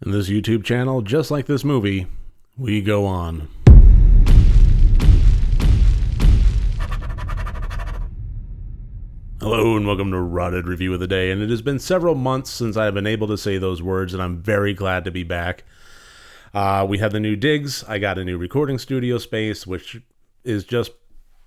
In this YouTube channel, just like this movie, we go on. Hello and welcome to Rotted Review of the Day, and it has been several months since I've been able to say those words, and I'm very glad to be back. We have the new digs. I got a new recording studio space, which is just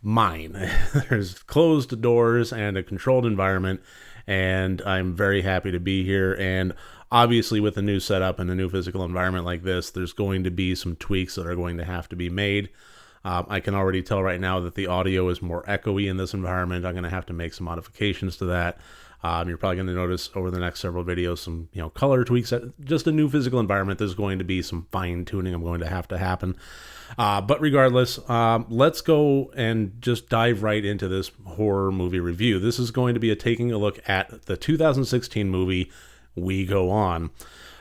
mine. There's closed doors and a controlled environment, and I'm very happy to be here. And obviously, with a new setup and a new physical environment like this, there's going to be some tweaks that are going to have to be made. I can already tell right now that the audio is more echoey in this environment. I'm going to have to make some modifications to that. You're probably going to notice over the next several videos some color tweaks. Just a new physical environment. There's going to be some fine tuning going to have to happen. But regardless, let's go and just dive right into this horror movie review. This is going to be taking a look at the 2016 movie We Go On.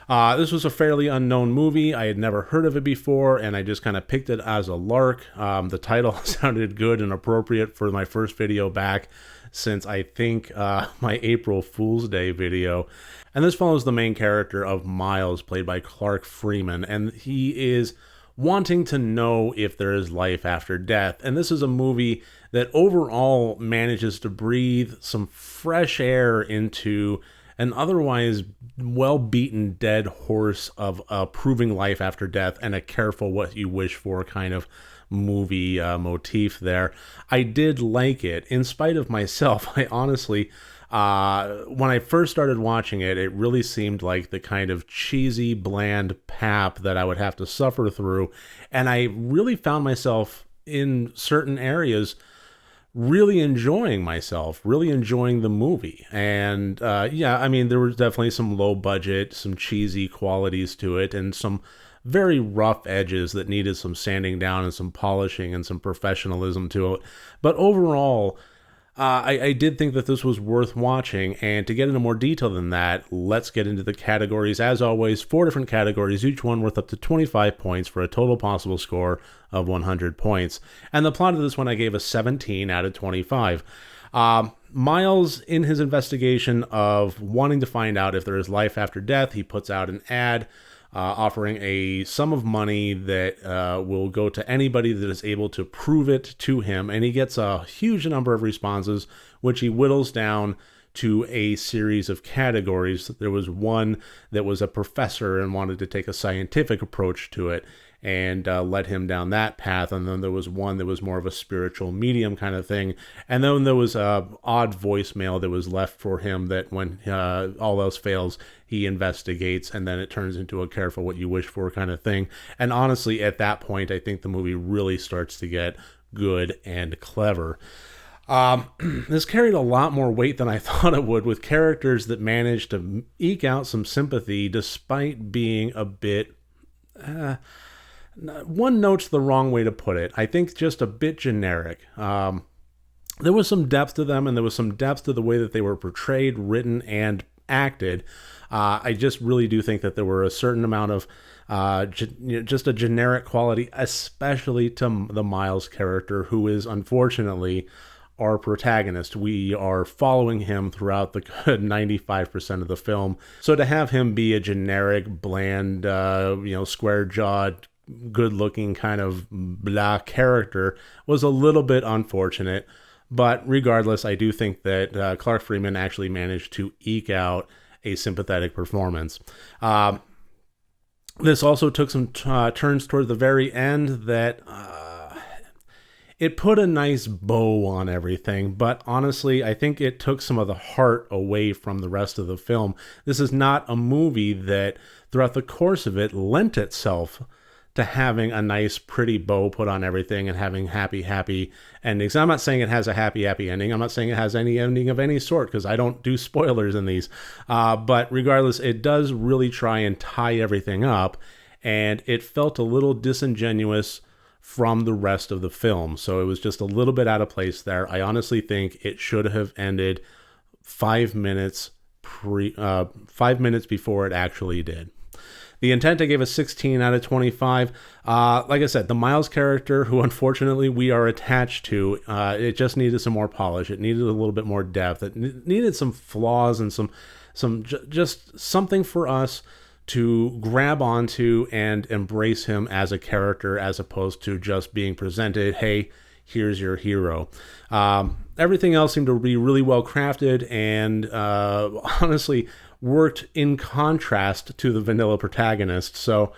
This was a fairly unknown movie. I had never heard of it before, and I just kind of picked it as a lark. The title sounded good and appropriate for my first video back since I think my April Fool's Day video. And this follows the main character of Miles, played by Clark Freeman, and he is wanting to know if there is life after death. And this is a movie that overall manages to breathe some fresh air into an otherwise well-beaten dead horse of proving life after death and a careful what you wish for kind of movie motif there. I did like it. In spite of myself, I honestly, when I first started watching it, it really seemed like the kind of cheesy, bland pap that I would have to suffer through. And I really found myself in certain areas really enjoying myself, really enjoying the movie. And there was definitely some low budget, some cheesy qualities to it, and some very rough edges that needed some sanding down and some polishing and some professionalism to it. But overall, I did think that this was worth watching, and to get into more detail than that, let's get into the categories. As always, 4 different categories, each one worth up to 25 points for a total possible score of 100 points. And the plot of this one I gave a 17 out of 25. Miles, in his investigation of wanting to find out if there is life after death, he puts out an ad offering a sum of money that will go to anybody that is able to prove it to him. And he gets a huge number of responses, which he whittles down to a series of categories. There was one that was a professor and wanted to take a scientific approach to it and led him down that path. And then there was one that was more of a spiritual medium kind of thing. And then there was a odd voicemail that was left for him that when all else fails, he investigates, and then it turns into a careful what you wish for kind of thing. And honestly, at that point, I think the movie really starts to get good and clever. This carried a lot more weight than I thought it would, with characters that managed to eke out some sympathy despite being a bit... one note's the wrong way to put it. I think just a bit generic. There was some depth to them, and there was some depth to the way that they were portrayed, written, and acted. I just really do think that there were a certain amount of just a generic quality, especially to the Miles character, who is unfortunately our protagonist. We are following him throughout the good 95% of the film. So to have him be a generic, bland, square-jawed, good-looking kind of blah character was a little bit unfortunate. But regardless, I do think that Clark Freeman actually managed to eke out a sympathetic performance. This also took some turns toward the very end that it put a nice bow on everything, but honestly, I think it took some of the heart away from the rest of the film. This is not a movie that, throughout the course of it, lent itself to having a nice, pretty bow put on everything and having happy endings. I'm not saying it has a happy ending. I'm not saying it has any ending of any sort, because I don't do spoilers in these. But regardless, it does really try and tie everything up, and it felt a little disingenuous from the rest of the film. So it was just a little bit out of place there. I honestly think it should have ended 5 minutes 5 minutes before it actually did. The Intent, I gave a 16 out of 25. Like I said, the Miles character, who unfortunately we are attached to, it just needed some more polish. It needed a little bit more depth. It needed some flaws and some just something for us to grab onto and embrace him as a character, as opposed to just being presented, hey, here's your hero. Everything else seemed to be really well crafted and honestly worked in contrast to the vanilla protagonist. So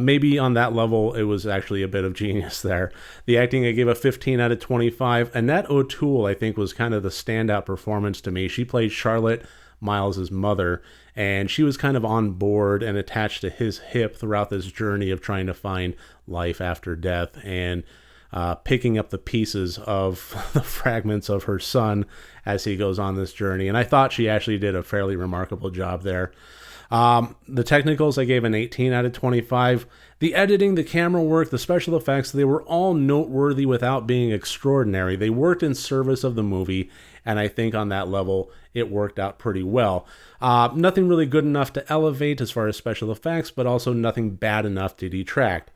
maybe on that level, it was actually a bit of genius there. The acting, I gave a 15 out of 25. Annette O'Toole, I think, was kind of the standout performance to me. She played Charlotte, Miles's mother, and she was kind of on board and attached to his hip throughout this journey of trying to find life after death and picking up the pieces of the fragments of her son as he goes on this journey. And I thought she actually did a fairly remarkable job there. The technicals, I gave an 18 out of 25. The editing, the camera work, the special effects, they were all noteworthy without being extraordinary. They worked in service of the movie, and I think on that level, it worked out pretty well. Nothing really good enough to elevate as far as special effects, but also nothing bad enough to detract.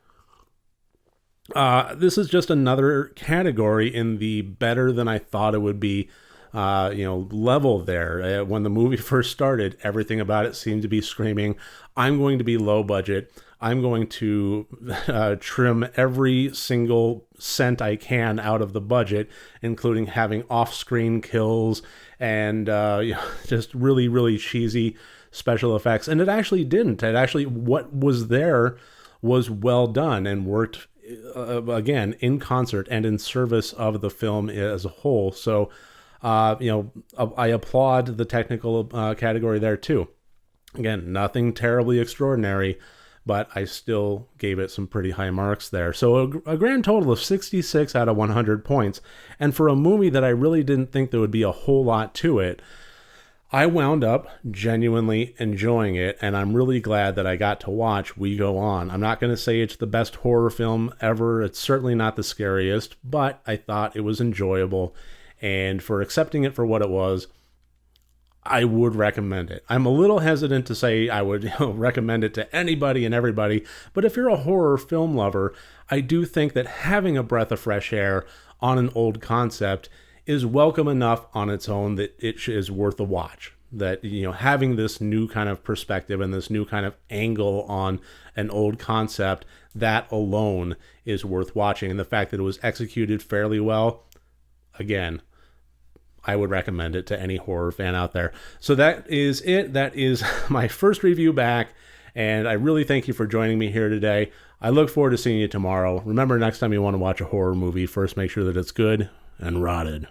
This is just another category in the better than I thought it would be level there. When the movie first started, everything about it seemed to be screaming, I'm going to be low budget. I'm going to trim every single cent I can out of the budget, including having off-screen kills and just really, really cheesy special effects. And it actually didn't. It actually, what was there was well done and worked, again, in concert and in service of the film as a whole. So, I applaud the technical category there too. Again, nothing terribly extraordinary, but I still gave it some pretty high marks there. So a grand total of 66 out of 100 points. And for a movie that I really didn't think there would be a whole lot to it, I wound up genuinely enjoying it, and I'm really glad that I got to watch We Go On. I'm not going to say it's the best horror film ever. It's certainly not the scariest, but I thought it was enjoyable. And for accepting it for what it was, I would recommend it. I'm a little hesitant to say I would recommend it to anybody and everybody, but if you're a horror film lover, I do think that having a breath of fresh air on an old concept is welcome enough on its own that it is worth a watch. That, having this new kind of perspective and this new kind of angle on an old concept, that alone is worth watching. And the fact that it was executed fairly well, again, I would recommend it to any horror fan out there. So that is it. That is my first review back, and I really thank you for joining me here today. I look forward to seeing you tomorrow. Remember, next time you want to watch a horror movie, first make sure that it's good and rotted.